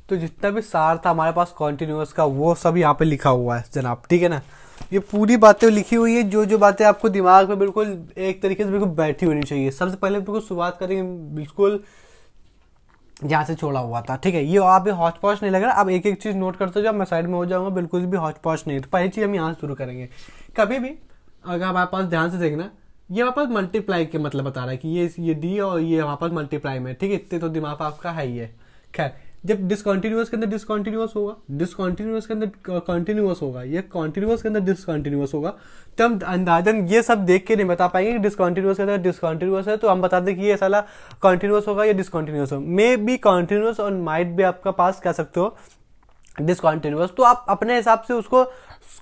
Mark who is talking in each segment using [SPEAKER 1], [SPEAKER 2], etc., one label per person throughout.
[SPEAKER 1] तो जितना भी सार था हमारे पास कॉन्टिन्यूअस का वो सब यहाँ पे लिखा हुआ है जनाब, ठीक है ना। ये पूरी बातें लिखी हुई है, जो जो बातें आपको दिमाग में बिल्कुल एक तरीके से बिल्कुल बैठी होनी चाहिए। सबसे पहले बिल्कुल शुरुआत करेंगे बिल्कुल जहाँ से छोड़ा हुआ था, ठीक है। ये आप भी हौच पौच नहीं लग रहा, अब एक एक चीज़ नोट करते जाओ, मैं साइड में हो जाऊंगा, बिल्कुल भी हौच पौच नहीं। तो पहली चीज़ हम यहाँ से शुरू करेंगे। कभी भी अगर हमारे पास ध्यान से देखना, ये हमारे पास मल्टीप्लाई के मतलब बता रहा है कि ये डी और ये हमारे पास मल्टीप्लाई में, ठीक है। इतने तो दिमाग आपका है ही है। खैर, जब डिसकंटिन्यूअस के अंदर डिसकंटिन्यूअस होगा, डिसकंटिन्यूअस के अंदर कंटिन्यूअस होगा, ये कंटिन्यूअस के अंदर डिसकंटिन्यूअस होगा, तो हम अंदाजन ये सब देख के नहीं बता पाएंगे कि डिसकंटिन्यूअस के अंदर डिसकंटिन्यूअस है, तो हम बता दें कि ये साला कंटिन्यूअस होगा या डिसकंटिन्यूअस हो। मे बी कंटिन्यूअस और माइट भी आपका पास कह सकते हो डिसकंटिन्यूअस। तो आप अपने हिसाब से उसको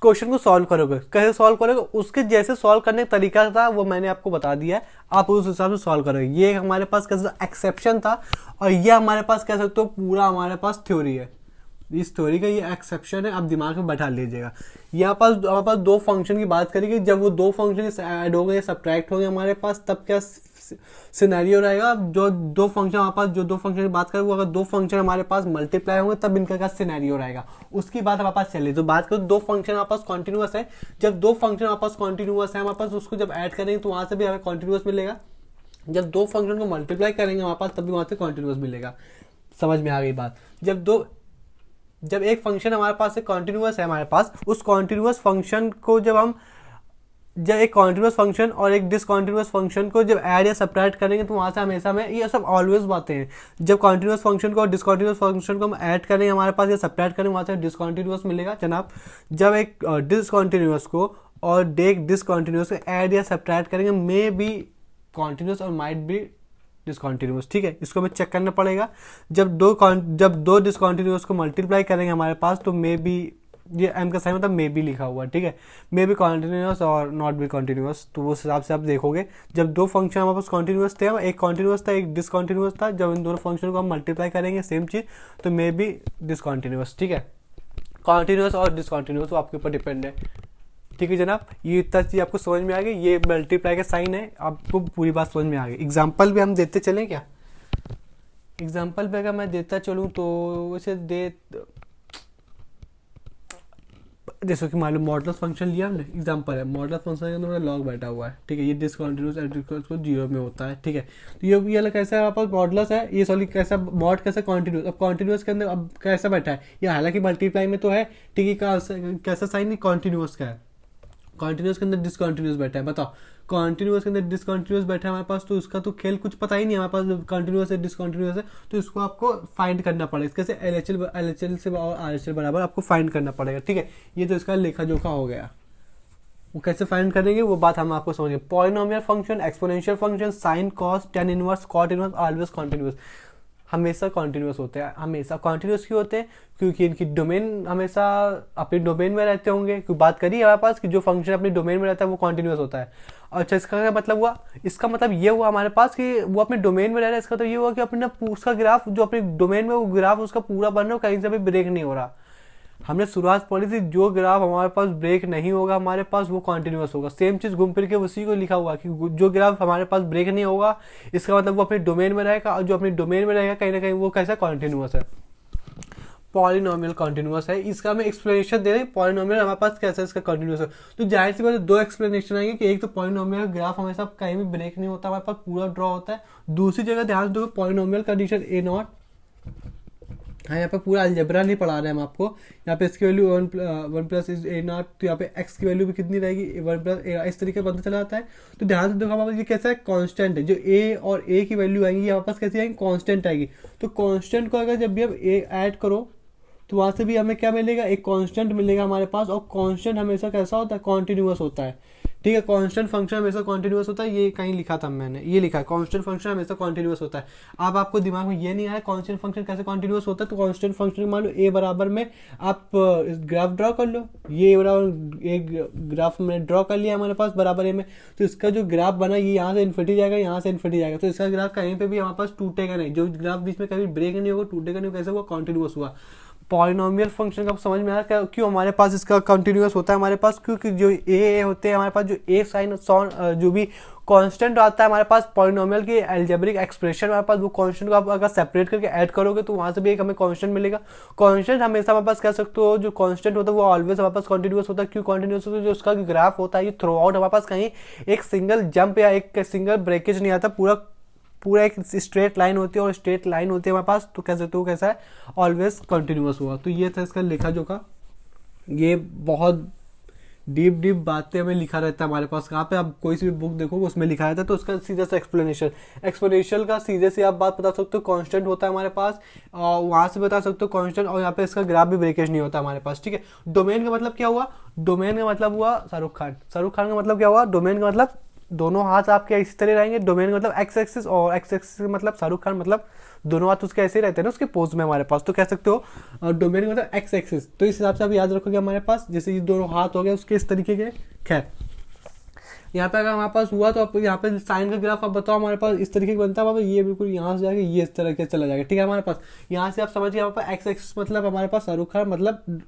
[SPEAKER 1] क्वेश्चन को सॉल्व करोगे, कैसे सॉल्व करोगे, उसके जैसे सॉल्व करने का तरीका था वो मैंने आपको बता दिया है, आप उस हिसाब से सॉल्व करोगे। ये हमारे पास कैसे एक्सेप्शन था, और ये हमारे पास कह सकते हो पूरा हमारे पास थ्योरी है। इस थ्योरी का ये एक्सेप्शन है, आप दिमाग में बैठा लीजिएगा। यहाँ पास हमारे पास दो फंक्शन की बात करेंगे, जब वो दो फंक्शन ऐड होंगे या सब्ट्रैक्ट होंगे हमारे पास, तब क्या सिनेरियो रहेगा। जो दो फंक्शन हमारे पास, जो दो फंक्शन की बात करें, वो अगर दो फंक्शन हमारे पास मल्टीप्लाई होंगे तब इनका क्या सिनेरियो रहेगा, उसकी बात हमारे पास चले। तो बात करो दो फंक्शन हमारे पास कॉन्टिन्यूअस है, जब दो फंक्शन हमारे पास कॉन्टिन्यूअस है हमारे पास, उसको जब ऐड करेंगे तो वहां से भी हमें कॉन्टिन्यूअस मिलेगा। जब दो फंक्शन को मल्टीप्लाई करेंगे हमारे पास, तब भी वहां से कॉन्टिन्यूअस मिलेगा। समझ में आ गई बात। जब एक फंक्शन हमारे पास कॉन्टिन्यूअस है हमारे पास, उस कॉन्टिन्यूअस फंक्शन को जब एक कॉन्टिन्यूअस फंक्शन और एक डिसकॉन्टिन्यूअस फंक्शन को जब ऐड या सब्ट्रैक्ट करेंगे, तो वहाँ से हमेशा में ये सब ऑलवेज बातें हैं। जब कॉन्टिन्यूअस फंक्शन को और डिसकॉन्टिन्यूअस फंक्शन को हम ऐड करेंगे हमारे पास या सब्ट्रैक्ट करेंगे, वहाँ से डिसकॉन्टिन्यूअस मिलेगा जनाब। जब एक डिसकॉन्टिन्यूअस को और एक डिसकॉन्टिन्यूअस को ऐड या सब्ट्रैक्ट करेंगे, मे बी कॉन्टिन्यूअस और माइट बी डिसकॉन्टिन्यूअस, ठीक है। इसको हमें चेक करना पड़ेगा। जब दो डिसकॉन्टिन्यूअस को मल्टीप्लाई करेंगे हमारे पास, तो मे बी, ये एम का साइन मतलब मे बी लिखा हुआ है, ठीक है। मे बी कॉन्टिन्यूअस और नॉट बी कॉन्टिन्यूअस, तो उस हिसाब से आप देखोगे। जब दो फंक्शन हमारे पास कॉन्टिन्यूअस थे, एक कॉन्टिन्यूअस था एक डिसकॉन्टिन्यूअस था, जब इन दोनों फंक्शन को हम मल्टीप्लाई करेंगे सेम चीज़, तो मे बी डिसकॉन्टिन्यूअस, ठीक है। कॉन्टिन्यूअस और डिसकॉन्टिन्यूअस वो आपके ऊपर डिपेंड है, ठीक है जनाब। ये इतना चीज़ आपको समझ में आ गई, ये मल्टीप्लाई का साइन है, आपको पूरी बात समझ में आ गई। एग्जाम्पल भी हम देते चलें क्या? एग्जाम्पल पे अगर मैं देता चलूँ तो वैसे जैसे कि मान लो मॉडुलस फंक्शन लिया हमने, एग्जांपल है मॉडुलस फंक्शन के अंदर मेरा लॉग बैठा हुआ है, ठीक है। ये डिसकंटिन्यूअस को जीरो में होता है, ठीक है। तो ये अलग कैसा है, आपका मॉडुलस है, ये सॉरी कैसा मॉड कैसा कॉन्टिन्यूस। अब कॉन्टिन्यूस के अंदर अब कैसा बैठा है, ये हालांकि मल्टीप्लाई में तो है, ठीक है। कैसा साइन है, कॉन्टिन्यूस का है। कॉन्टिन्यूस के अंदर डिसकंटिन्यूस बैठा है, बताओ। कॉन्टिन्यूस के अंदर डिसकंटिन्यूस बैठा है हमारे पास, तो उसका तो खेल कुछ पता ही नहीं हमारे पास। कंटिन्यूस है डिसकंटिन्यूस है, तो इसको आपको फाइंड करना पड़ेगा। इसके से एलएचएल से और आरएचएल बराबर आपको फाइंड करना पड़ेगा, ठीक है। ये तो इसका लेखा जोखा हो गया। वो कैसे फाइंड करेंगे वो बात हम आपको समझेंगे। Polynomial function, exponential function, sine, cos, tan inverse, cot inverse, always continuous, हमेशा कॉन्टिन्यूस होते हैं। हमेशा कॉन्टिन्यूस क्यों होते हैं? क्योंकि इनकी डोमेन हमेशा अपने डोमेन में रहते होंगे। क्योंकि बात करिए हमारे पास कि जो फंक्शन अपने डोमेन में रहता है वो कॉन्टिन्यूस होता है। अच्छा, इसका क्या मतलब हुआ? इसका मतलब ये हुआ हमारे पास कि वो अपने डोमेन में रह रहा है। इसका तो ये हुआ कि अपने उसका ग्राफ जो अपने डोमेन में, वो ग्राफ उसका पूरा बन रहा है, कहीं से भी ब्रेक नहीं हो रहा। हमने शुरुआत पढ़ी थी, जो ग्राफ हमारे पास ब्रेक नहीं होगा हमारे पास, वो कॉन्टिन्यूस होगा। सेम चीज घूम फिर के उसी को लिखा हुआ कि जो ग्राफ हमारे पास ब्रेक नहीं होगा, इसका मतलब वो अपने डोमेन में रहेगा, और जो अपने डोमेन में रहेगा कहीं ना कहीं वो कैसा कॉन्टिन्यूस है, पॉलिनोमियल कॉन्टिन्यूस है। इसका हमें एक्सप्लेनेशन दे रहे हैं, पॉलिनोमियल हमारे पास कैसा इसका कॉन्टिन्यूस है। तो जाहिर सी बात है दो एक्सप्लेनेशन आएंगे कि एक तो पॉलिनोमियल ग्राफ हमेशा कहीं भी ब्रेक नहीं होता, हमारे पास पूरा ड्रॉ होता है। दूसरी जगह ध्यान दो, पॉलिनोमियल कंडीशन ए नॉट, हाँ यहाँ पे पूरा अलजेब्रा नहीं पढ़ा रहे हैं हम आपको। यहाँ पे इसकी value one plus is a not, तो यहाँ पे एक्स की वैल्यू भी कितनी रहेगी, वन प्लस ए, इस तरीके बनता चला जाता है। तो ध्यान से देखो हमारे पास ये कैसा है, कांस्टेंट है। जो ए और ए की वैल्यू आएंगी हमारे पास कैसी आएंगी, कांस्टेंट आएगी। तो कांस्टेंट को अगर जब भी हम ए ऐड करो, तो वहाँ से भी हमें क्या मिलेगा, एक कांस्टेंट मिलेगा हमारे पास। और कांस्टेंट हमेशा कैसा होता है, कॉन्टिन्यूस होता है, ठीक है। कांस्टेंट फंक्शन हमेशा कॉन्टिन्यूस होता है। ये कहीं लिखा था मैंने, ये लिखा है कांस्टेंट फंक्शन हमेशा कॉन्टिन्यूस होता है। अब आपको दिमाग में ये नहीं आया कांस्टेंट फंक्शन कैसे कॉन्टिन्यूस होता है, तो कांस्टेंट फंक्शन मान लो ए बराबर में आप ग्राफ ड्रॉ कर लो। ये बराबर एक ग्राफ में ड्रॉ कर लिया हमारे पास बराबर ए में, तो इसका जो ग्राफ बना ये यहाँ से इन्फिनिटी जाएगा, यहाँ से इन्फिनिटी जाएगा। तो इसका ग्राफ कहीं पे भी हमारे पास टूटेगा नहीं, जो ग्राफ बीच में कभी ब्रेक नहीं होगा, टूटेगा नहीं, कैसे हुआ, कॉन्टिन्यूस हुआ। पॉलिनोमियल फंक्शन का समझ में आया क्यों हमारे पास इसका कंटिन्यूस होता है हमारे पास, क्योंकि जो ए होते हैं हमारे पास, जो ए साइन जो भी कांस्टेंट आता है हमारे पास पॉलिनोमियल की एल्जेब्रिक एक्सप्रेशन हमारे पास, वो कांस्टेंट को आप अगर सेपरेट करके ऐड करोगे तो वहाँ से भी एक हमें कांस्टेंट मिलेगा। कांस्टेंट हमेशा हमारे पास कह सकते हो, जो कांस्टेंट होता है वो ऑलवेज हमारे पास कंटिन्यूस होता है। क्यों कंटिन्यूस होता है? जो उसका ग्राफ होता है ये थ्रू आउट हमारे पास कहीं एक सिंगल जंप या एक सिंगल ब्रेकेज नहीं आता, पूरा पूरा एक स्ट्रेट लाइन होती है, और स्ट्रेट लाइन होती है हमारे पास, तो कह सकते हो कैसा है, ऑलवेज कंटिन्यूस हुआ। तो ये था इसका लिखा जो का, ये बहुत डीप बातें हमें लिखा रहता है हमारे पास। कहाँ पे आप कोई सी भी बुक देखो उसमें लिखा रहता है, तो उसका सीधा सा एक्सप्लेनेशन का सीधे से आप बात बता सकते हो। कांस्टेंट होता है हमारे पास, और वहाँ से बता सकते हो कांस्टेंट, और यहाँ पे इसका ग्राफ भी ब्रेकेज नहीं होता हमारे पास, ठीक है। डोमेन का मतलब क्या हुआ? डोमेन का मतलब हुआ शाहरुख खान का मतलब क्या हुआ? डोमेन का मतलब दोनों हाथ आपके इसी तरह रहेंगे। डोमेन का मतलब एक्स एक्सिस, और एक्स एक्सिस का मतलब शाहरुख खान मतलब दोनों हाथ उसके ऐसे ही रहते हैं ना उसके पोज में हमारे पास, तो कह सकते हो डोमेन का मतलब एक्स एक्सिस। तो इस हिसाब से आप याद रखोगे हमारे पास, जैसे ये दोनों हाथ हो गए उसके इस तरीके के। खैर यहाँ पे अगर हमारे पास हुआ तो आप यहाँ पे साइन का ग्राफ आप बताओ हमारे पास इस तरीके का बनता है, ये बिल्कुल यहाँ से जाके ये इस तरह के चला जाएगा, ठीक है। हमारे पास यहाँ से आप समझिए हमारे पास एक्स एक्सिस मतलब हमारे पास शाहरुख खान मतलब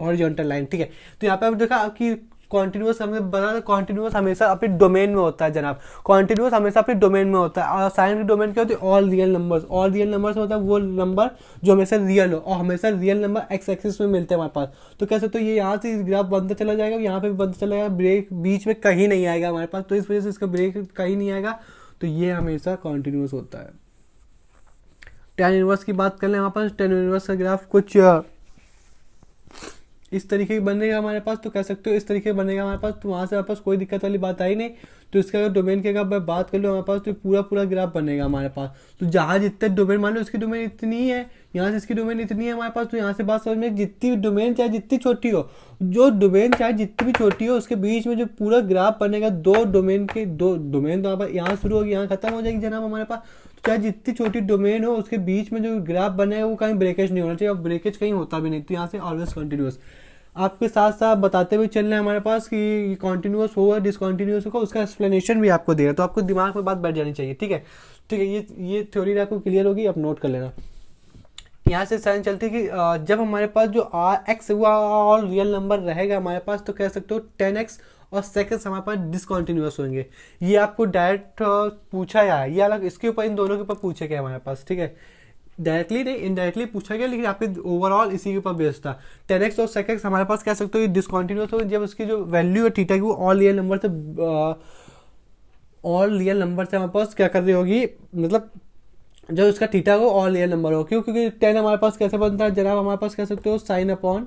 [SPEAKER 1] हॉरिजॉन्टल लाइन, ठीक है। तो यहाँ पे आप देखा कि कॉन्टिन्यूस हमें बता, कॉन्टिन्यूस हमेशा अपने डोमेन में होता है जनाब, कॉन्टिन्यूस हमेशा अपने डोमेन में होता है। और साइन की डोमेन क्या होती है? All real numbers. All real numbers मतलब वो नंबर जो हमेशा रियल हो, और हमेशा रियल नंबर एक्स एक्सिस में मिलते हैं हमारे पास। तो कैसे, तो ये यहाँ से ग्राफ बनता चला जाएगा, यहाँ पे भी बनता चला जाएगा, ब्रेक बीच में कहीं नहीं आएगा हमारे पास, तो इस वजह से इसका ब्रेक कहीं नहीं आएगा, तो ये हमेशा कॉन्टिन्यूस होता है। tan इनवर्स की बात कर लें हमारे पास, tan इनवर्स का ग्राफ कुछ इस तरीके की बनेगा हमारे पास, तो कह सकते हो इस तरीके बनेगा हमारे पास, तो वहाँ से हमारे पास कोई दिक्कत वाली बात आई नहीं। तो इसका अगर डोमेन की अगर मैं बात कर लूँ हमारे पास, तो पूरा ग्राफ बनेगा हमारे पास। तो जहाँ जितने डोमेन, मान लो इसकी डोमेन इतनी ही है, यहाँ से इसकी डोमेन इतनी है हमारे पास, तो यहाँ से बात समझ में, जितनी डोमेन चाहे जितनी छोटी हो, जो डोमेन चाहे जितनी भी छोटी हो, उसके बीच में जो पूरा ग्राफ बनेगा, दो डोमेन तो यहाँ शुरू होगी यहाँ खत्म हो जाएगी जनाब हमारे पास। तो चाहे जितनी छोटी डोमेन हो उसके बीच में जो ग्राफ बनेगा वो कहीं ब्रेकेज नहीं होना चाहिए, और ब्रेकेज कहीं होता भी नहीं, तो यहाँ से ऑलवेज कंटिन्यूस। आपके साथ साथ बताते हुए चल रहे हैं हमारे पास कि कॉन्टिन्यूस होगा डिसकॉन्टिन्यूस होगा, उसका एक्सप्लेनेशन भी आपको दे रहा है, तो आपको दिमाग में बात बैठ जानी चाहिए, ठीक है। ये थ्योरी आपको क्लियर होगी, आप नोट कर लेना। यहाँ से साइन चलती है कि जब हमारे पास जो एक्स हुआ और रियल नंबर रहेगा हमारे पास, तो कह सकते हो 10x और सेकंड्स हमारे पास डिसकॉन्टिन्यूस होंगे। ये आपको डायरेक्ट पूछा या ये अलग, इसके ऊपर इन दोनों के ऊपर पूछे गए हमारे पास, ठीक है। डायरेक्टली नहीं, इनडायरेक्टली पूछा गया, लेकिन आपके ओवरऑल इसी के ऊपर बेस्ड था। 10x और सेकंड्स हमारे पास कह सकते हो डिसकॉन्टिन्यूस हो जब उसकी जो वैल्यू है थीटा की वो ऑल रियल नंबर से हमारे पास क्या कर रही होगी, मतलब जब उसका थीटा को ऑल रियल नंबर हो। क्योंकि 10 हमारे पास कैसे बनता है जनाब, हमारे पास कह सकते हो साइन अपॉन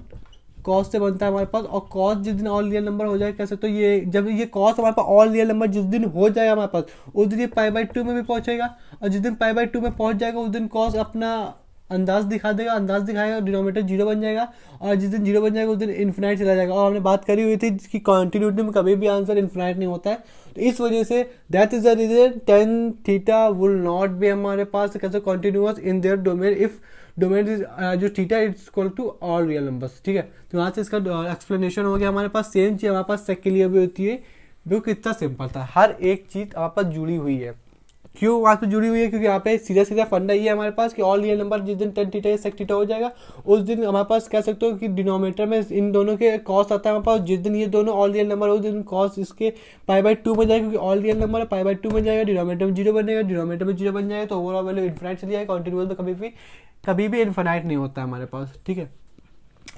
[SPEAKER 1] कॉस से बनता है हमारे पास, और कॉस जिस दिन ऑल रियल नंबर हो जाए कह सकते हो, ये जब ये कॉस हमारे पास ऑल रियल नंबर जिस दिन हो जाएगा हमारे पास, उस दिन ये π/2 में भी पहुंचेगा, और जिस दिन π/2 में पहुंच जाएगा उस दिन कॉस अपना अंदाज दिखाएगा, डिनोमिनेटर 0 बन जाएगा, और जिस दिन 0 बन जाएगा उस दिन इन्फिनाइट चला जाएगा। और हमने बात करी हुई थी कि कॉन्टिन्यूटी में कभी भी आंसर इन्फिनाइट नहीं होता है, तो इस वजह से that is the reason tan theta will not be हमारे पास कैसे continuous in their domain if domain is जो theta is equal to all real numbers, ठीक है। तो यहाँ से इसका एक्सप्लेनेशन हो गया हमारे पास। सेम चीज हमारे पास सेक के लिए भी होती है, वो कितना सिंपल था, हर एक चीज हमारे पास जुड़ी हुई है। क्यों वहाँ पे जुड़ी हुई है? क्योंकि यहाँ पे सीधा फंडा ये है हमारे पास कि ऑल रियल नंबर जिस दिन tan थीटा या sec थीटा हो जाएगा उस दिन हमारे पास कह सकते हो कि डिनोमिनेटर में इन दोनों के कॉस आता है हमारे पास। जिस दिन ये दोनों ऑल रियल नंबर हो उस दिन कॉस इसके π/2 में जाएगा, क्योंकि ऑल रियल नंबर है, π/2 में जाएगा, डिनोमिनेटर में 0 बनेगा, डिनोमिनेटर में 0 बन जाएगा, तो ओवरऑल वैल्यू इन्फिनाइट चली जाएगा। कॉन्टिन्यूअस तो कभी भी इन्फिनाइट नहीं होता है हमारे पास, ठीक है।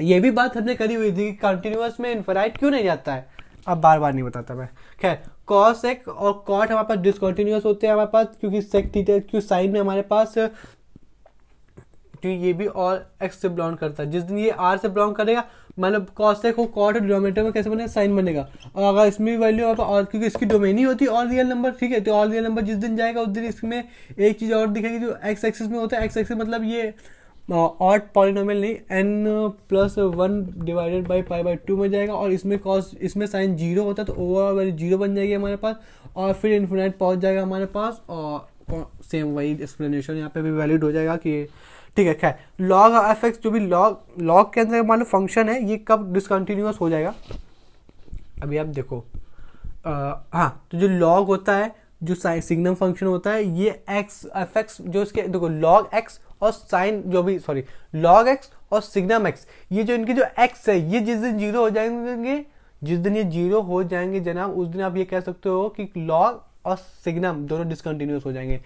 [SPEAKER 1] ये भी बात हमने करी हुई थी कि कंटिन्यूअस में इन्फिनाइट क्यों नहीं जाता है, अब बार नहीं बताता मैं। खैर कॉस सेक और कॉट हमारे पास डिसकंटिन्यूअस होते हैं हमारे पास, क्योंकि सेक थीटा क्यों साइन में हमारे पास, क्योंकि ये भी और एक्स से बिलोंग करता है। जिस दिन ये आर से बिलोंग करेगा, मतलब कॉस सेक हो कॉट डिनोमिनेटर में कैसे बनेगा, साइन बनेगा। और अगर इसमें भी वैल्यू और क्योंकि इसकी डोमेन ही होती है ऑल रियल नंबर, ठीक है, तो ऑल रियल नंबर जिस दिन जाएगा उस दिन इसमें एक चीज़ और दिखेगी जो एक्स एक्सिस में होता है। एक्स एक्सिस मतलब ये ऑड पॉलिनोमियल नहीं, n+1 डिवाइडेड बाई π/2 में जाएगा, और इसमें कॉस इसमें साइन 0 होता है, तो ओवरऑल वैल्यू 0 बन जाएगी हमारे पास, और फिर इन्फिनाइट पहुंच जाएगा हमारे पास। और सेम वही एक्सप्लेनेशन यहाँ पे भी वैलिड हो जाएगा कि ठीक है। खैर लॉग एफ जो भी लॉग के अंदर मान लो फंक्शन है, ये कब डिसकंटिन्यूअस हो जाएगा अभी आप देखो। हाँ, तो जो लॉग होता है, जो सिग्नम फंक्शन होता है, ये एक्स एफ एक्स जो इसके देखो लॉग एक्स और साइन जो भी सॉरी लॉग एक्स और सिग्नम एक्स, ये जो इनके जो एक्स है ये जिस दिन जीरो हो जाएंगे, जिस दिन ये जीरो हो जाएंगे जनाब, उस दिन आप ये कह सकते हो कि लॉग और सिग्नम दोनों डिसकंटिन्यूस हो जाएंगे।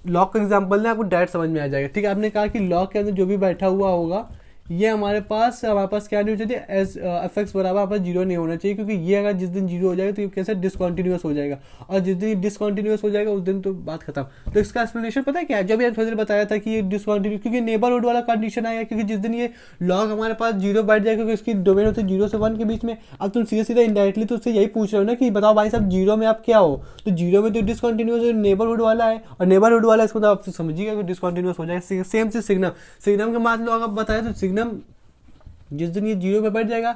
[SPEAKER 1] लॉग का एग्जांपल ना आपको डायरेक्ट समझ में आ जाएगा, ठीक है। आपने कहा कि लॉग के अंदर जो भी बैठा हुआ होगा ये हमारे पास क्या नहीं होना चाहिए, एस एफ एक्स बराबर हमारे पास जीरो नहीं होना चाहिए, क्योंकि ये अगर जिस दिन जीरो हो जाएगा तो ये कैसे डिसकंटिन्यूस हो जाएगा, और जिस दिन डिसकंटिन्यूस हो जाएगा उस दिन तो बात खत्म। तो इसका एक्सप्लेनेशन पता है क्या है, जब ये थोड़ी देर बताया था कि ये डिसकंटिन्यू, क्योंकि नेबरहुड वाला कंडीशन आएगा, क्योंकि जिस दिन ये लॉग हमारे पास जीरो बैठ जाएगा, क्योंकि इसकी डोमेन होती है 0 से 1 के बीच में। अब तुम सीधे सीधे इनडायरेक्टली तो उससे यही पूछ रहे हो ना कि बताओ भाई साहब जीरो में आप क्या हो, तो जीरो में तो डिसकंटिन्यूस नेबरहुड वाला है, और नेबरहुड वाला इसको तो आप समझिएगा कि डिसकंटिन्यूस हो जाएगा। सेम से सिग्नम, सिग्नम का मान लो अगर बताया तो सिग्नम जिस दिन ये जीरो पे बैठ जाएगा।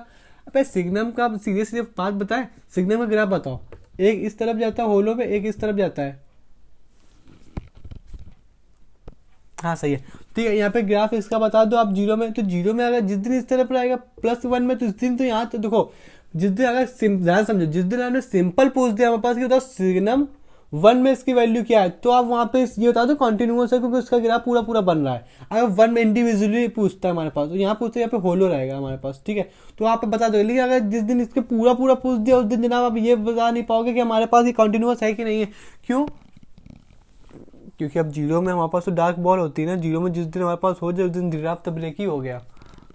[SPEAKER 1] अब सिग्नम का सीधे सीधे बात बताएं, सिग्नम का ग्राफ बताओ, एक इस तरफ जाता है होलो पे, एक इस तरफ जाता है, हाँ सही है, ठीक है। यहाँ पे ग्राफ इसका बता दो आप जीरो में, तो जीरो में अगर जिस दिन इस तरफ रहेगा +1 में, तो इस दिन तो यहाँ तो देखो, जिस दिन अगर ध्यान समझो, जिस दिन आपने सिंपल पूछ दिया हमारे पास कि बताओ सिग्नम 1 में इसकी वैल्यू क्या है, तो आप वहाँ पे ये बता दो कॉन्टिन्यूस है, क्योंकि उसका ग्राफ पूरा पूरा बन रहा है। अगर 1 में इंडिविजुअली पूछता है हमारे पास, तो यहाँ पूछते यहाँ पे होलो रहेगा हमारे पास, ठीक है। तो आप बता दो, लेकिन अगर जिस दिन इसके पूरा पूरा पूछ दिया उस दिन जनाब आप ये बता नहीं पाओगे कि हमारे पास ये कॉन्टिन्यूस है कि नहीं है। क्यों? क्योंकि अब जीरो में हमारे पास तो डार्क बॉल होती है ना, जीरो में जिस दिन हमारे पास हो जाए उस दिन ग्राफ तो ब्रेक ही हो गया,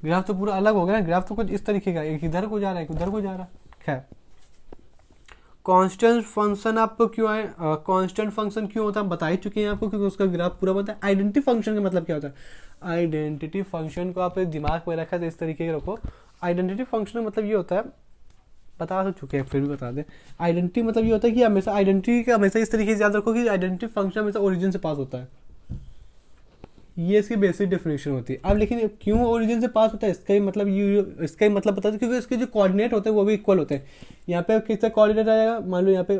[SPEAKER 1] ग्राफ तो पूरा अलग हो गया ना। ग्राफ तो कुछ इस तरीके का, एक इधर को जा रहा है एक उधर को जा रहा है। खैर, कांस्टेंट फंक्शन आपको क्यों आए, कांस्टेंट फंक्शन क्यों होता है बता ही चुके हैं आपको, क्योंकि उसका ग्राफ पूरा बनता है। आइडेंटिटी फंक्शन का मतलब क्या होता है, आइडेंटिटी फंक्शन को आप दिमाग में रखा तो इस तरीके के रखो। आइडेंटिटी फंक्शन का मतलब ये होता है, बता तो चुके हैं फिर भी बता दें। आइडेंटिटी मतलब ये होता है कि हमेशा आइडेंटिटी का हमेशा इस तरीके से याद रखो कि आइडेंटिटी फंक्शन हमेशा ओरिजिन से पास होता है, ये इसकी बेसिक डेफिनेशन होती है। अब लेकिन क्यों ओरिजिन से पास होता है, इसका ही मतलब इसका ही मतलब बता दो, क्योंकि इसके जो कोऑर्डिनेट होते हैं वो भी इक्वल होते हैं। यहाँ पे किसका कोऑर्डिनेट आ जाएगा, मान लो यहाँ पे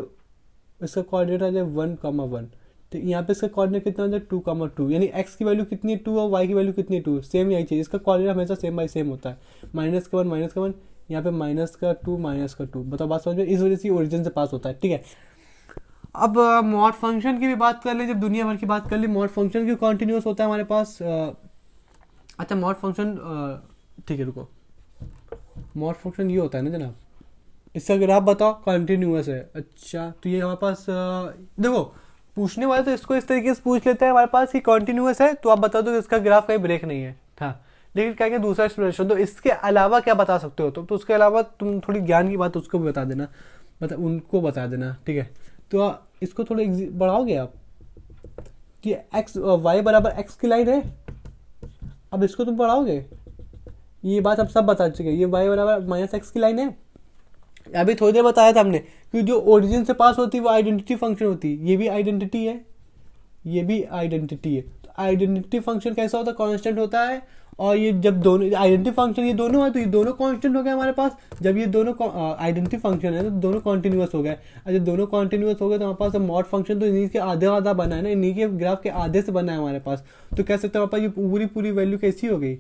[SPEAKER 1] इसका कोऑर्डिनेट आ जाए 1,1, तो यहाँ पे इसका कोऑर्डिनेट कितना हो जाए 2,2, यानी x की वैल्यू कितनी है 2 और y की वैल्यू कितनी है 2, सेम यही चाहिए। इसका कोऑर्डिनेट हमेशा सेम बाई सेम होता है, -1 यहाँ पे -2 बताओ बात समझ में, इस वजह से ओरिजिन से पास होता है, ठीक है। अब मॉड फंक्शन की भी बात कर ले, जब दुनिया भर की बात कर ली, मॉड फंक्शन क्यों कॉन्टिन्यूस होता है हमारे पास। अच्छा मॉड फंक्शन, ठीक है रुको, मॉड फंक्शन ये होता है ना जनाब, इसका ग्राफ बताओ कॉन्टिन्यूस है। अच्छा तो ये हमारे पास देखो पूछने वाले तो इसको इस तरीके से पूछ लेते हैं हमारे पास कि कॉन्टिन्यूस है, तो आप बता दो कि इसका ग्राफ कहीं ब्रेक नहीं है, हाँ। लेकिन क्या दूसरा एक्सप्लेनेशन तो इसके अलावा क्या बता सकते हो, तो उसके अलावा तुम थोड़ी ज्ञान की बात उसको भी बता देना, उनको बता देना, ठीक है। तो इसको थोड़ा बढ़ाओगे आप कि x y बराबर x की लाइन है, अब इसको तुम बढ़ाओगे, ये बात अब सब बता चुके, ये y बराबर -x की लाइन है। अभी थोड़ी देर बताया था हमने कि जो ओरिजिन से पास होती है वो आइडेंटिटी फंक्शन होती है, ये भी आइडेंटिटी है, ये भी आइडेंटिटी है। तो आइडेंटिटी फंक्शन कैसा होता है, कांस्टेंट होता है, और ये जब दोनों आइडेंटिटी फंक्शन ये दोनों है तो ये दोनों कांस्टेंट हो गए हमारे पास। जब ये दोनों आइडेंटिटी फंक्शन है तो दोनों कॉन्टिन्यूस हो गए, और जब दोनों कॉन्टिन्यूस हो गए तो हमारे पास मॉड फंक्शन तो इन्हीं के आधा बना है ना, इन्हीं के ग्राफ के आधे से बना है हमारे पास। तो कह सकते हैं हमारे पास ये पूरी वैल्यू कैसी हो गई,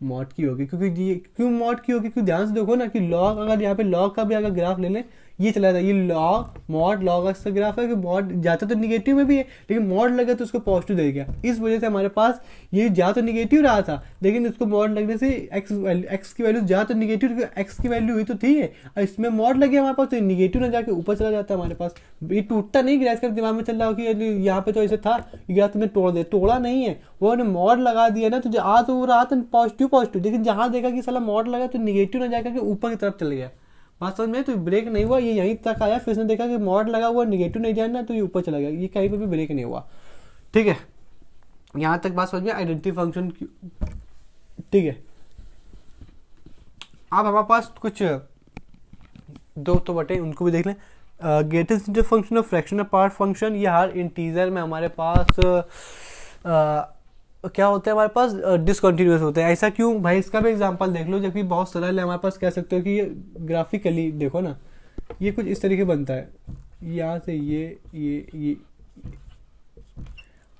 [SPEAKER 1] मॉड की होगी, क्योंकि ये क्यों मॉड की होगी, क्योंकि ध्यान से देखो ना कि लॉग, अगर यहाँ पे लॉग का भी अगर ग्राफ ले लें, ये चला जाता है, ये लॉग मॉड लॉग का ग्राफ है कि मॉड जाता तो निगेटिव में भी है, लेकिन मॉड लगा तो उसको पॉजिटिव दे गया, इस वजह से हमारे पास ये जा तो निगेटिव रहा था, लेकिन इसको मॉड लगने से एक्स की वैल्यू जा तो निगेटिव, एक्स की वैल्यू हुई तो थी है, और इसमें मॉड लगे हमारे पास तो निगेटिव ना जाके ऊपर चला जाता है हमारे पास। ये टूटता नहीं, ग्राफ का दिमाग में चल रहा हो कि यहाँ पे तो ऐसे था, ग्राफ तुमने तोड़ा नहीं है, वो मॉड लगा दिया ना, तो आ तो रहा था पॉजिटिव, लेकिन जहां देखा कि साला मॉड लगा तो निगेटिव ना जाकर के ऊपर की तरफ चल गया, बात समझ में। तो ब्रेक नहीं हुआ, ये यहीं तक आया, फिर उसने देखा कि मॉड लगा हुआ निगेटिव नहीं जाना, तो ये ऊपर चला गया, ये कहीं पर भी ब्रेक नहीं हुआ, ठीक है। यहां तक बात समझ में, आइडेंटिटी फंक्शन, ठीक है। अब हमारे पास कुछ दो तो बटे उनको भी देख लें। ग्रेटेस्ट इंटीजर फंक्शन और फ्रैक्शन ऑफ पार्ट फंक्शन, ये हर इंटीजर में हमारे पास क्या होता है, हमारे पास डिसकंटिन्यूस होते हैं। ऐसा क्यों भाई, इसका भी एग्जांपल देख लो, जबकि बहुत सरल है हमारे पास, कह सकते हो कि ये ग्राफिकली देखो ना, ये कुछ इस तरीके बनता है, यहाँ से ये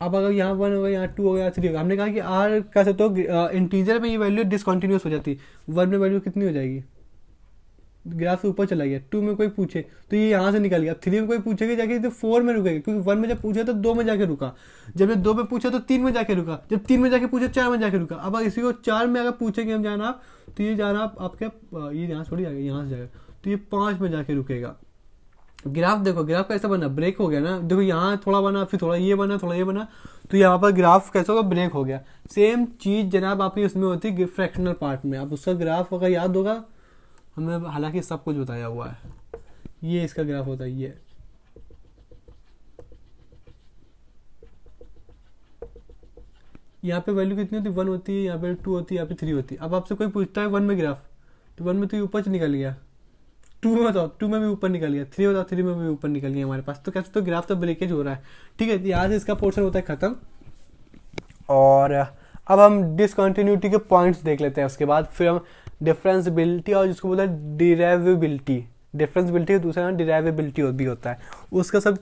[SPEAKER 1] अब अगर यहाँ 1 होगा, यहाँ 2 होगा, यहाँ 3 होगा, हमने कहा कि आर कह सकते हो इंटीजर में ये वैल्यू डिसकंटिन्यूस हो जाती है। 1 में वैल्यू कितनी हो जाएगी, ग्राफ से ऊपर चला गया, 2 में कोई पूछे तो ये यहाँ से निकल गया, 3 में कोई पूछेगा जाके तो 4 में रुकेगा, क्योंकि 1 में जब पूछा तो 2 में जाके रुका, जब ये 2 में पूछा तो 3 में जाके रुका, जब 3 में जाके पूछा 4 में जाके रुका। अब इसी को 4 में अगर पूछेंगे हम जाना आप, तो ये जाना आपके ये यहाँ थोड़ी जाएगा, यहाँ से जाएगा, तो ये 5 में जाके रुकेगा। ग्राफ देखो, ग्राफ कैसा बना, ब्रेक हो गया ना, देखो यहाँ थोड़ा बना, फिर थोड़ा ये बना, थोड़ा ये बना, तो यहाँ पर ग्राफ कैसा होगा, ब्रेक हो गया। सेम चीज़ जनाब आपकी उसमें होती है फ्रैक्शनल पार्ट में। अब उसका ग्राफ अगर याद होगा, हमें हालांकि सब कुछ बताया हुआ है, ये इसका ग्राफ होता है, ये यहाँ पे वैल्यू कितनी होती है, 1 होती है, यहाँ पे 2 होती है, यहाँ पे 3 होती है। अब आपसे कोई पूछता है 1 में ग्राफ, तो 1 में तो ये ऊपर से निकल गया, 2 में बताओ, 2 में भी ऊपर निकल गया, 3 बताओ, 3 में भी ऊपर निकल गया हमारे पास। तो कैसे, तो ग्राफ तो ब्रेकेज हो रहा है, ठीक है। यहाँ से इसका पोर्शन होता है खत्म। और अब हम डिसकंटिन्यूटी के पॉइंट्स देख लेते हैं, उसके बाद फिर हम डिफरेंसिबिलिटी और जिसको बोलते हैं डिराइवेबिलिटी, डिफरेंसिबिलिटी का दूसरा नाम डिराइवेबिलिटी भी होता है, उसका सब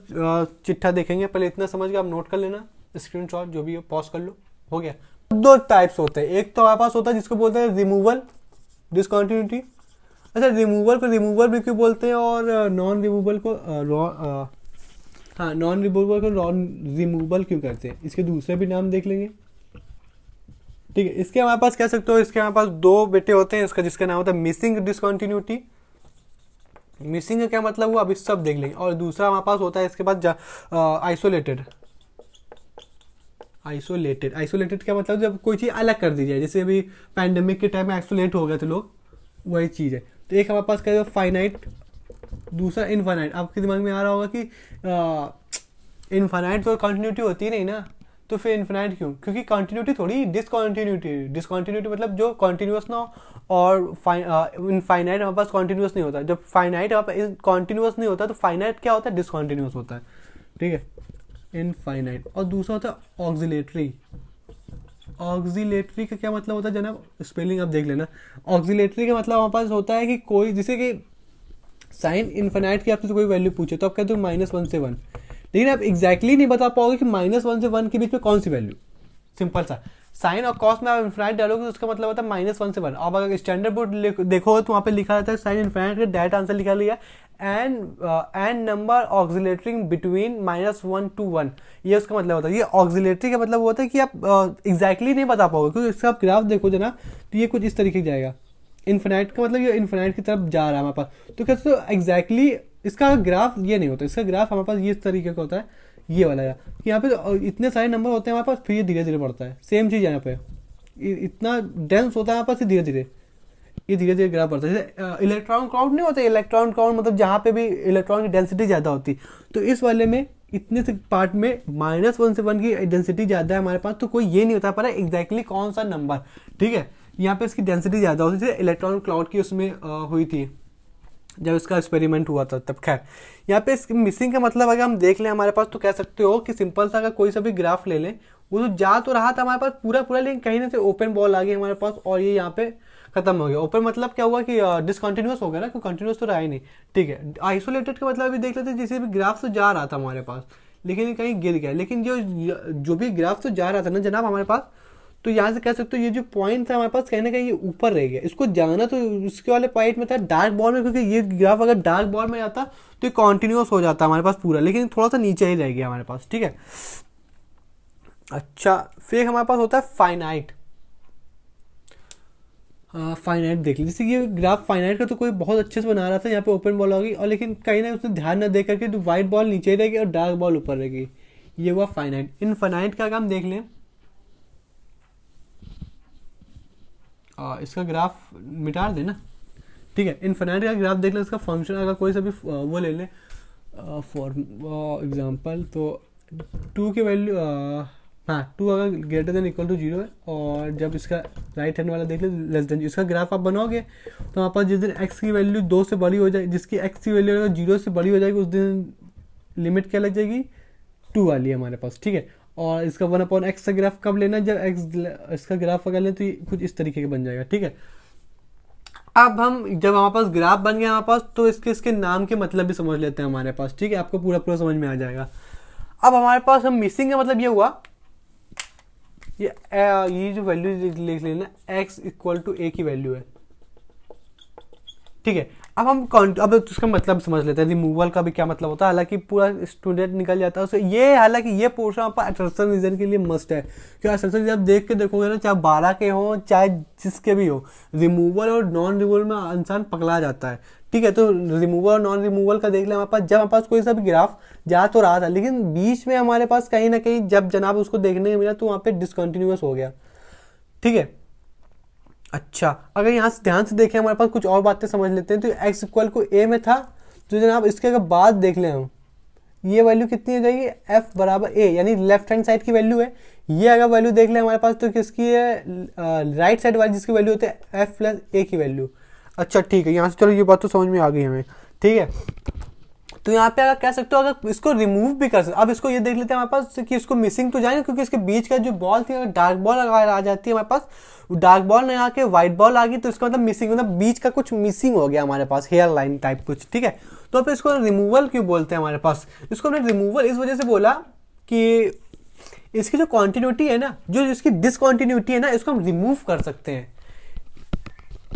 [SPEAKER 1] चिट्ठा देखेंगे। पहले इतना समझ के आप नोट कर लेना, स्क्रीनशॉट जो भी हो पॉज कर लो, हो गया। 2 टाइप्स होते हैं, एक तो हमारे पास होता है जिसको बोलते हैं रिमूवल डिसकंटिन्यूटी। अच्छा, रिमूवल को रिमूवल भी क्यों बोलते हैं, और नॉन रिमूवल को नॉन रिमूवल को नॉन रिमूवल क्यों करते हैं, इसके दूसरे भी नाम देख लेंगे, ठीक है। इसके हमारे पास कह सकते हो, इसके हमारे पास 2 बेटे होते हैं, इसका जिसका नाम होता है मिसिंग डिसकंटिन्यूटी। मिसिंग का क्या मतलब हुआ, अभी सब देख लेंगे। और दूसरा हमारे पास होता है इसके बाद आइसोलेटेड। आइसोलेटेड क्या मतलब, जब कोई चीज़ अलग कर दी जाए, जैसे अभी पैंडेमिक के टाइम में आइसोलेट हो गए थे लोग, वही चीज़ है। तो एक हमारे पास क्या है फाइनाइट, दूसरा इनफाइनाइट। आपके दिमाग में आ रहा होगा कि इनफाइनाइट तो कंटिन्यूटी होती नहीं ना, तो फिर इनफाइनाइट क्यों, क्योंकि कंटिन्यूटी थोड़ी डिसकंटिन्यूटी मतलब जो कंटिन्यूअस ना हो, और इनफाइनाइट हमारे पास कंटिन्यूअस नहीं होता। जब फाइनाइट हमारे पास कंटिन्यूअस नहीं होता, तो फाइनाइट क्या होता है, डिसकंटिन्यूअस होता है, ठीक है, इनफाइनाइट। और दूसरा होता है ऑक्सिलेटरी। ऑक्सिलेटरी का क्या मतलब होता है जनाब, स्पेलिंग आप देख लेना। ऑक्सिलेटरी का मतलब हमारे पास होता है कि कोई, जैसे कि साइन इनफाइनाइट की आपसे कोई वैल्यू पूछे तो आप कहते हो -1 से 1, लेकिन आप एग्जैक्टली नहीं बता पाओगे कि -1 से 1 के बीच में कौन सी वैल्यू। सिंपल सा, साइन और कॉस में आप इनफाइनाइट डालोगे तो उसका मतलब होता है -1 से 1। अब अगर स्टैंडर्ड बोर्ड देखोगे तो वहाँ पे लिखा रहता है साइन इनफाइनाइट का डायरेक्ट आंसर लिखा लिया एंड नंबर ऑक्सिलेटरिंग बिटवीन -1 to 1, ये उसका मतलब होता है। ये ऑक्सिलेटरी का मतलब होता है कि आप एग्जैक्टली नहीं बता पाओगे, क्योंकि इसका आप ग्राफ देखो जना, तो ये कुछ इस तरीके से जाएगा। इन्फिनाइट का मतलब ये इन्फिनाइट की तरफ जा रहा है हमारे पास, तो कैसे, तो एग्जैक्टली इसका ग्राफ ये नहीं होता, इसका ग्राफ हमारे पास ये इस तरीके का होता है, ये वाला है कि यहाँ पे इतने सारे नंबर होते हैं हमारे पास, फिर ये धीरे धीरे बढ़ता है। सेम चीज़ यहाँ पे इतना डेंस होता है हमारे पास, ये धीरे धीरे ग्राफ बढ़ता है। जैसे इलेक्ट्रॉन क्लाउड नहीं होता, इलेक्ट्रॉन क्लाउड मतलब जहाँ पे भी इलेक्ट्रॉन की डेंसिटी ज़्यादा होती, तो इस वाले में इतने से पार्ट में -1 से 1 की डेंसिटी ज़्यादा है हमारे पास, तो कोई ये नहीं होता पर एग्जैक्टली कौन सा नंबर, ठीक है। यहाँ पे इसकी डेंसिटी ज़्यादा होती थी, इलेक्ट्रॉन क्लाउड की उसमें हुई थी जब इसका एक्सपेरिमेंट हुआ था तब। खैर, यहाँ पे इसकी मिसिंग का मतलब अगर हम देख लें हमारे पास, तो कह सकते हो कि सिंपल सा अगर कोई सा भी ग्राफ ले लें, वो तो जा तो रहा था हमारे पास पूरा, लेकिन कहीं ना से ओपन बॉल आ गई हमारे पास और ये यहाँ पे खत्म हो गया। ओपन मतलब क्या हुआ कि डिसकंटिन्यूअस हो गया ना, क्योंकि कंटिन्यूअस तो रहा ही नहीं, ठीक है। आइसोलेटेड का मतलब अभी देख लेते हैं, जैसे भी ग्राफ तो जा रहा था हमारे पास लेकिन कहीं गिर गया, लेकिन जो भी ग्राफ तो जा रहा था ना जनाब हमारे पास, तो यहाँ से कह सकते हो ये जो पॉइंट था हमारे पास कहीं ना कहीं ये ऊपर रह गया। इसको जाना तो उसके वाले पॉइंट में था डार्क बॉल में, क्योंकि ये ग्राफ अगर डार्क बॉल में जाता तो ये कॉन्टिन्यूस हो जाता हमारे पास पूरा, लेकिन थोड़ा सा नीचे ही रह गया हमारे पास, ठीक है। अच्छा, फिर हमारे पास होता है फाइनाइट। फाइनाइट देख लीजिए, जैसे ये ग्राफ फाइनाइट का तो कोई बहुत अच्छे से बना रहा था, यहाँ पे ओपन बॉल होगी और लेकिन कहीं ना उसने ध्यान न दे करके तो वाइट बॉल नीचे रहेगी और डार्क बॉल ऊपर रहेगी, ये हुआ फाइनाइट। इनफाइनाइट का काम देख लें, इसका ग्राफ मिटा देना, ठीक है। इनफाइनाइट का ग्राफ देख लें, इसका फंक्शन अगर कोई सा भी वो ले लें फॉर एग्जांपल, तो 2 की वैल्यू 2 अगर ग्रेटर देन इक्वल टू 0 है, और जब इसका राइट हैंड वाला देख ले लेस देन, इसका ग्राफ आप बनाओगे तो वहाँ पर जिस दिन x की वैल्यू 2 से बड़ी हो जाए, जिसकी x की वैल्यू अगर 0 से बड़ी हो जाएगी, उस दिन लिमिट क्या लग जाएगी, 2 वाली है हमारे पास, ठीक है। और इसका 1/x का ग्राफ कब लेना, जब x इसका ग्राफ अगर लें तो ये कुछ इस तरीके का बन जाएगा, ठीक है। अब हम जब हमारे पास ग्राफ बन गया हमारे पास, तो इसके नाम के मतलब भी समझ लेते हैं हमारे पास, ठीक है, आपको पूरा समझ में आ जाएगा। अब हमारे पास हम मिसिंग का मतलब ये हुआ, ये जो वैल्यू लिख लेना x = a की वैल्यू है, ठीक है। अब अब उसका मतलब समझ लेते हैं रिमूवल का भी क्या मतलब होता है। हालांकि पूरा स्टूडेंट निकल जाता है उससे, ये हालांकि ये पोर्शन आपका असर्शन रीजन के लिए मस्ट है, क्योंकि असर्शन रीजन आप देख के देखोगे ना, चाहे 12 के हो चाहे जिसके भी हो, रिमूवल और नॉन रिमूवल में इंसान पकड़ा जाता है। ठीक है, तो रिमूवल और नॉन रिमूवल का देख लें हमारे पास, जब हमारे पास कोई सा भी ग्राफ जा तो रहा था, लेकिन बीच में हमारे पास कहीं ना कहीं जब जनाब उसको देखने को मिला तो वहाँ पे डिसकंटिन्यूअस हो गया। ठीक है, अच्छा अगर यहाँ से ध्यान से देखें हमारे पास कुछ और बातें समझ लेते हैं। तो x इक्वल को a में था, तो जनाब इसके अगर बाद देख लें हम, ये वैल्यू कितनी हो जाएगी, f बराबर a, यानी लेफ्ट हैंड साइड की वैल्यू है। ये अगर वैल्यू देख लें हमारे पास तो किसकी है, राइट साइड वाली जिसकी वैल्यू होती है f प्लस a की वैल्यू। अच्छा ठीक है, यहाँ से चलो ये बात तो समझ में आ गई हमें। ठीक है, तो यहाँ पे अगर कह सकते हो अगर इसको रिमूव भी कर सकते, अब इसको ये देख लेते हैं हमारे पास कि इसको मिसिंग तो जाएगा, क्योंकि इसके बीच का जो बॉल थी, अगर डार्क बॉल अगर आ जाती है हमारे पास, डार्क बॉल नहीं आके व्हाइट बॉल आ गई, तो इसका मतलब मिसिंग, मतलब बीच का कुछ मिसिंग हो गया हमारे पास, हेयर लाइन टाइप कुछ। ठीक है, तो अब इसको रिमूवल क्यों बोलते हैं हमारे पास, इसको हमने रिमूवल इस वजह से बोला कि इसकी जो कॉन्टिन्यूटी है ना, जो इसकी डिसकॉन्टिन्यूटी है ना, इसको हम रिमूव कर सकते हैं।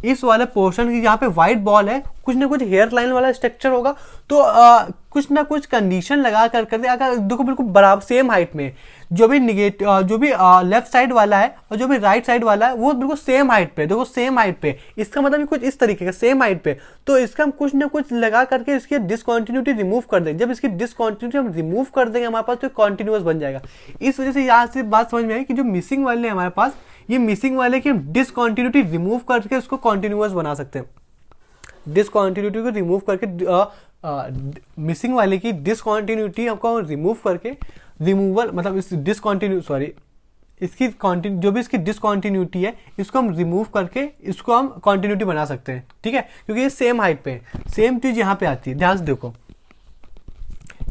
[SPEAKER 1] इस वाले पोर्शन की जहाँ पे व्हाइट बॉल है, कुछ ना कुछ हेयर लाइन वाला स्ट्रक्चर होगा, तो कुछ ना कुछ कंडीशन लगा कर करते, अगर देखो बिल्कुल बराबर सेम हाइट में, जो भी जो भी लेफ्ट साइड वाला है और जो भी राइट साइड वाला है वो बिल्कुल सेम हाइट पे, देखो सेम हाइट पे, इसका मतलब कुछ इस तरीके का सेम हाइट पे, तो इसका हम कुछ ना कुछ लगा करके इसकी डिसकॉन्टिन्यूटी रिमूव कर देंगे। जब इसकी डिसकॉन्टिन्यूटी हम रिमूव कर देंगे हमारे पास, तो कॉन्टिन्यूअस बन जाएगा। इस वजह से यहाँ से बात समझ में आई कि जो मिसिंग वाले हैं हमारे पास, ये मिसिंग वाले की हम डिसकॉन्टिन्यूटी रिमूव करके उसको कॉन्टिन्यूअस बना सकते हैं। डिसकॉन्टिन्यूटी को रिमूव करके मिसिंग वाले की डिसकॉन्टिन्यूटी हमको रिमूव करके, रिमूवल मतलब इस डिसकॉन्टिन्यू सॉरी इसकी जो भी इसकी डिसकॉन्टिन्यूटी है, इसको हम रिमूव करके इसको हम कॉन्टिन्यूटी बना सकते हैं। ठीक है, क्योंकि ये सेम हाइट पे है, सेम चीज यहाँ पे आती है। ध्यान से देखो,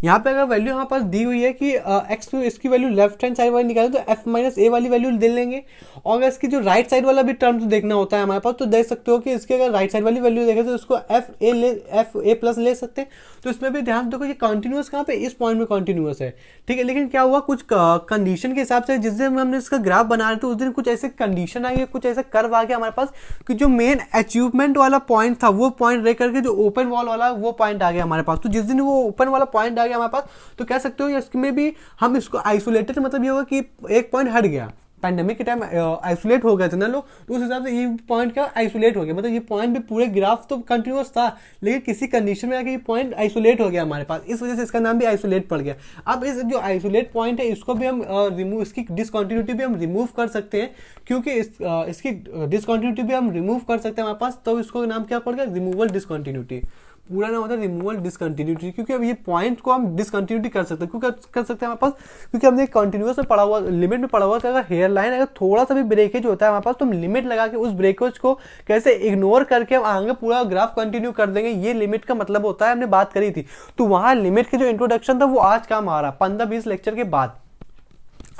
[SPEAKER 1] यहाँ पे अगर वैल्यू हमारे पास दी हुई है कि x तो इसकी वैल्यू लेफ्ट हैंड साइड वाली निकालें तो f माइनस ए वाली वैल्यू ले लेंगे, और अगर इसकी जो राइट साइड वाला भी टर्म तो देखना होता है हमारे पास, तो देख सकते हो कि इसके अगर राइट साइड वाली वैल्यू देखें तो इसको एफ ए प्लस ले सकते हैं। तो इसमें भी ध्यान देखो कि कंटिन्यूअस कहाँ पे, इस पॉइंट में कंटिन्यूअस है। ठीक है, लेकिन क्या हुआ, कुछ कंडीशन के हिसाब से जिस दिन हमने इसका ग्राफ बना रहे थे उस दिन कुछ ऐसे कंडीशन आई है, कुछ ऐसा कर्व आ गया हमारे पास कि जो मेन अचीवमेंट वाला पॉइंट था वो पॉइंट रह करके जो ओपन वॉल वाला वो पॉइंट आ गया हमारे पास। तो जिस दिन वो ओपन वाला पॉइंट आ गया हमारे पास, तो कह सकते हो इसमें भी हम इसको आइसोलेटेड, मतलब ये होगा कि एक पॉइंट हट गया, पैंडेमिक के टाइम आइसोलेट हो गए थे ना लोग, तो उस हिसाब से ये पॉइंट का आइसोलेट हो गया, मतलब ये पॉइंट भी पूरे ग्राफ तो कंटिन्यूअस था, लेकिन किसी कंडीशन में आके ये पॉइंट आइसोलेट हो गया हमारे पास, इस वजह से इसका नाम भी आइसोलेट पड़ गया। अब इस जो आइसोलेट पॉइंट है इसको भी हम रिमूव, इसकी डिसकॉन्टिन्यूटी भी हम रिमूव कर सकते हैं, क्योंकि इसकी डिसकॉन्टिन्यूटी भी हम रिमूव कर सकते हैं हमारे पास, तो इसको नाम क्या पड़ गया, रिमूवल डिसकॉन्टिन्यूटी। पूरा नाम होता है रिमूवल डिसकंटिन्यूटी, क्योंकि अब ये पॉइंट को हम डिसकंटिन्यूटी कर सकते हैं, क्योंकि कर सकते हैं हमारे पास, क्योंकि हमने कंटिन्यूअस में पढ़ा हुआ, लिमिट में पढ़ा हुआ कि अगर हेयर लाइन अगर थोड़ा सा भी ब्रेकेज होता है हमारे पास, तो हम लिमिट लगा के उस ब्रेकेज को कैसे इग्नोर करके हम आगे पूरा ग्राफ कंटिन्यू कर देंगे, ये लिमिट का मतलब होता है, हमने बात करी थी। तो वहां लिमिट के जो इंट्रोडक्शन था वो आज काम आ रहा 15-20 लेक्चर के बाद,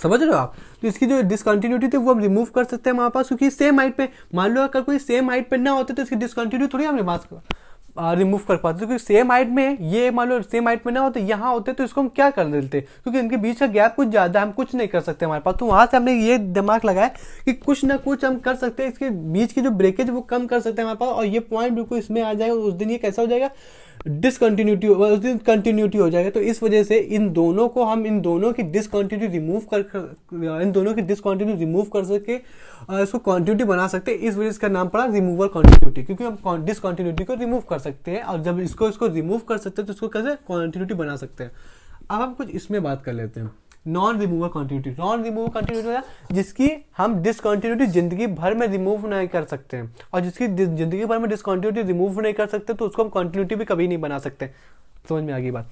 [SPEAKER 1] समझ रहे हो आप। तो इसकी जो डिसकंटिन्यूटी थी वो हम रिमूव कर सकते हैं हमारे पास, क्योंकि सेम हाइट पे, मान लो अगर कोई सेम हाइट पे ना होते तो इसकी डिसकंटिन्यूटी थोड़ी हम रिमूव कर पाते, क्योंकि सेम हाइट में, ये मान लो सेम हाइट में ना होते, यहाँ होते तो इसको हम क्या कर देते, क्योंकि इनके बीच का गैप कुछ ज्यादा, हम कुछ नहीं कर सकते हमारे पास। तो वहां से हमने ये दिमाग लगाया कि कुछ ना कुछ हम कर सकते हैं, इसके बीच की जो ब्रेकेज वो कम कर सकते हैं हमारे पास, और ये पॉइंट बिल्कुल इसमें आ जाएगा, उस दिन ये कैसा हो जाएगा, डिसकंटिन्यूटी, उस दिन कंटिन्यूटी हो जाएगा। तो इस वजह से इन दोनों को हम, इन दोनों की डिसकंटिन्यूटी रिमूव कर सके, इसको कंटिन्यूटी बना सकते हैं, इस वजह से इसका नाम पड़ा रिमूवल कंटिन्यूटी, क्योंकि हम डिसकंटिन्यूटी को रिमूव कर सकते हैं, और जब इसको रिमूव कर सकते हैं तो इसको कैसे कंटिन्यूटी बना सकते हैं। अब हम कुछ इसमें बात कर लेते हैं, non removal continuity. Non removal continuity जिसकी हम डिसकंटिन्यूटी जिंदगी भर में रिमूव नहीं कर सकते हैं, और जिसकी जिंदगी भर में डिसकंटिन्यूटी रिमूव नहीं कर सकते तो उसको हम कंटिन्यूटी भी कभी नहीं बना सकते। समझ में आ गई बात।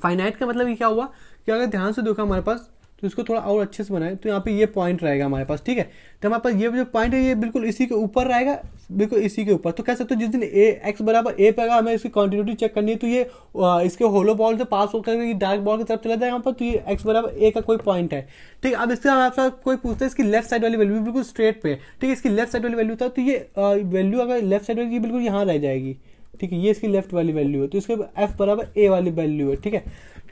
[SPEAKER 1] फाइनाइट का मतलब ये क्या हुआ कि अगर ध्यान से देखो हमारे पास, तो इसको थोड़ा और अच्छे से बनाए तो यहाँ पे ये पॉइंट रहेगा हमारे पास। ठीक है, तो हमारे पास ये जो पॉइंट है ये बिल्कुल इसी के ऊपर रहेगा, बिल्कुल इसी के ऊपर। तो कह सकते हो जिस दिन एक्स बराबर ए पे हमें इसकी कंटिन्यूटी चेक करनी है, तो ये इसके होलो बॉल से पास होकर ये डार्क बॉल की तरफ चला जाएगा यहाँ पर, तो ये एक्स बराबर ए का कोई पॉइंट है। ठीक है, अब इसका आपसे कोई पूछता है इसकी लेफ्ट साइड वाली वैल्यू बिल्कुल स्ट्रेट पे, ठीक है, इसकी लेफ्ट साइड वाली वैल्यू था, तो ये वैल्यू अगर लेफ्ट साइड वाली बिल्कुल यहाँ रह जाएगी। ठीक है, ये इसकी लेफ्ट वाली वैल्यू है, तो इसके एफ बराबर ए वाली वैल्यू है। ठीक है,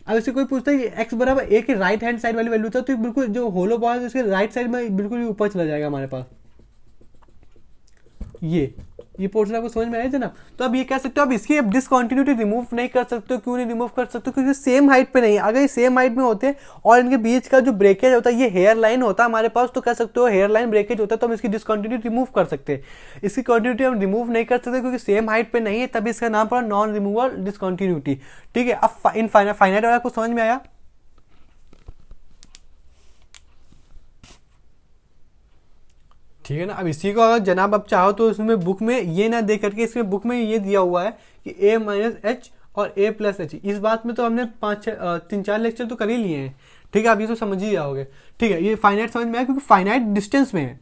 [SPEAKER 1] अब इससे कोई पूछता है एक्स बराबर ए के राइट हैंड साइड वाली वैल्यू था, तो बिल्कुल जो होलो बॉल है इसके राइट साइड में बिल्कुल ऊपर चला जाएगा हमारे पास। ये पोर्शन आपको समझ में आया जनाब। तो अब ये कह सकते हो अब इसकी डिसकंटिन्यूटी रिमूव नहीं कर सकते हो। क्यों नहीं रिमूव कर सकते हो? क्योंकि सेम हाइट पे नहीं है। अगर ये सेम हाइट में होते और इनके बीच का जो ब्रेकेज होता है ये हेयर लाइन होता हमारे पास, तो कह सकते हो हेयर लाइन ब्रेकेज होता है, तो हम इसकी डिसकंटिन्यूटी रिमूव कर सकते हैं। इसकी कंटिन्यूटी हम रिमूव नहीं कर सकते क्योंकि सेम हाइट पे नहीं है, तभी इसका नाम पड़ा नॉन रिमूवल डिसकंटिन्यूटी। ठीक है, अब इन फाइनाइट वाला आपको समझ में आया। ठीक है ना। अब इसी को अगर जनाब आप चाहो तो उसमें बुक में ये ना दे करके इसमें बुक में ये दिया हुआ है कि a माइनस एच और a प्लस एच। इस बात में तो हमने 3-4 लेक्चर तो कर ही लिए हैं। ठीक है, आप ये तो समझ ही जाओगे। ठीक है, ये फाइनाइट समझ में आया क्योंकि फाइनाइट डिस्टेंस में है।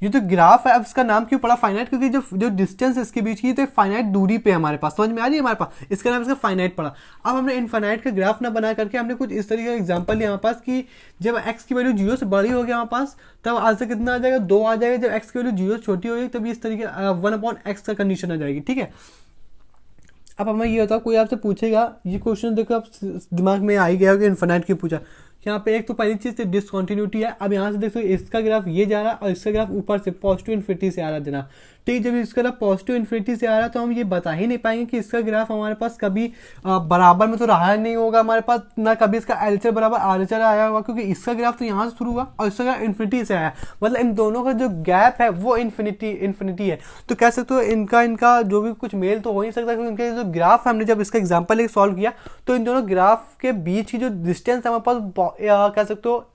[SPEAKER 1] ये तो ग्राफ है, अब इसका नाम क्यों पड़ा फाइनाइट? क्योंकि जो डिस्टेंस इसके बीच की तो एक फाइनाइट दूरी पे हमारे पास, समझ में आ रही है हमारे पास, इसका नाम इसका फाइनाइट पड़ा। अब हमने इनफाइनाइट का ग्राफ ना बना करके हमने कुछ इस तरीके का एग्जांपल लिया हमारे पास कि जब x की वैल्यू 0 से बड़ी होगी हमारे पास, तब आज से कितना आ जाएगा 2 आ जाएगा। जब x की वैल्यू 0 से छोटी होगी तब इस तरीके 1/x का कंडीशन आ जाएगी। ठीक है, अब हमें ये होता है कोई आपसे पूछेगा, ये क्वेश्चन देखो आप दिमाग में आ ही गया कि इनफाइनाइट क्यों पूछा। यहाँ पे एक तो पहली चीज डिसकंटिन्यूटी है। अब यहाँ से देखो इसका ग्राफ ये जा रहा है और इसका ग्राफ ऊपर से पॉजिटिव इन्फिनिटी से आ रहा है जनाब। ठीक, जब इसका ग्राफ पॉजिटिव इन्फिनिटी से आ रहा है तो हम ये बता ही नहीं पाएंगे कि इसका ग्राफ हमारे पास कभी बराबर में तो रहा नहीं होगा हमारे पास, ना कभी इसका एलचर बराबर आरचर आया होगा, क्योंकि इसका ग्राफ तो यहाँ से शुरू हुआ और इसका ग्राफ इन्फिनिटी से आया। मतलब इन दोनों का जो गैप है वो इन्फिनिटी है। तो कह सकते हो इनका जो भी कुछ मेल तो हो नहीं सकता, क्योंकि इनके जो ग्राफ हमने जब इसका एग्जाम्पल एक सॉल्व किया तो इन दोनों ग्राफ के बीच की जो डिस्टेंस है हमारे पास कह सकते हो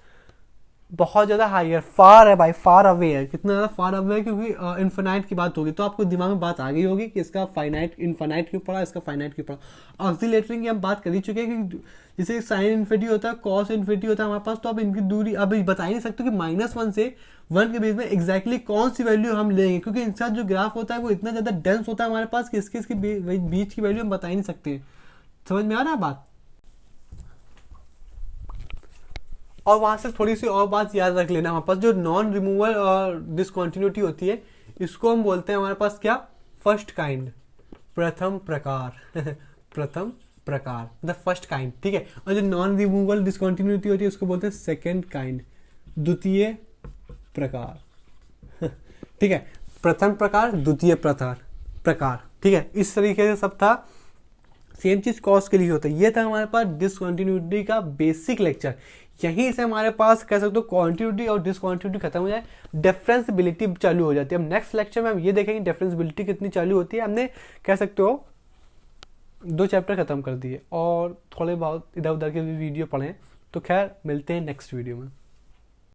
[SPEAKER 1] बहुत ज्यादा हायर फार है भाई, फार अवे है। कितना ज्यादा फार अवे है? क्योंकि इनफाइनाइट की बात होगी तो आपको दिमाग में बात आ गई होगी कि इसका फाइनाइट इनफाइनाइट क्यों पड़ा, इसका फाइनाइट क्यों पड़ा। ऑक्सीलेटरिंग की हम बात कर ही चुके हैं कि जैसे साइन इन्फिनिटी होता है, कॉस इन्फिनिटी होता है हमारे पास, तो अब इनकी दूरी अब बता ही नहीं सकते कि -1 से 1 के बीच में एग्जैक्टली कौन सी वैल्यू हम लेंगे, क्योंकि इनका जो ग्राफ होता है वो इतना ज्यादा डेंस होता है हमारे पास कि इसके बीच की वैल्यू हम बता ही नहीं सकते। समझ में आ रहा है बात? और वहां से थोड़ी सी और बात याद रख लेना, हमारे पास जो नॉन रिमूवल और डिसकंटिन्यूटी होती है इसको हम बोलते हैं हमारे पास क्या, फर्स्ट काइंड, प्रथम प्रकार प्रथम प्रकार द फर्स्ट काइंड। ठीक है, और जो नॉन रिमूवल डिसकंटिन्यूटी होती है उसको बोलते हैं सेकंड काइंड, द्वितीय प्रकार ठीक है, प्रथम प्रकार, द्वितीय प्रकार। ठीक है, इस तरीके से सब था। सेम चीज कॉस के लिए होता है। ये था हमारे पास डिसकंटिन्यूटी का बेसिक लेक्चर। यहीं से हमारे पास कह सकते हो कॉन्टिन्यूटी और डिसकंटिन्यूटी खत्म हो जाए, डिफरेंसबिलिटी चालू हो जाती है। अब नेक्स्ट लेक्चर में हम ये देखेंगे डिफरेंसबिलिटी कितनी चालू होती है। हमने कह सकते हो 2 चैप्टर खत्म कर दिए और थोड़े बहुत इधर उधर के भी वीडियो पढ़े। तो खैर मिलते हैं नेक्स्ट वीडियो में।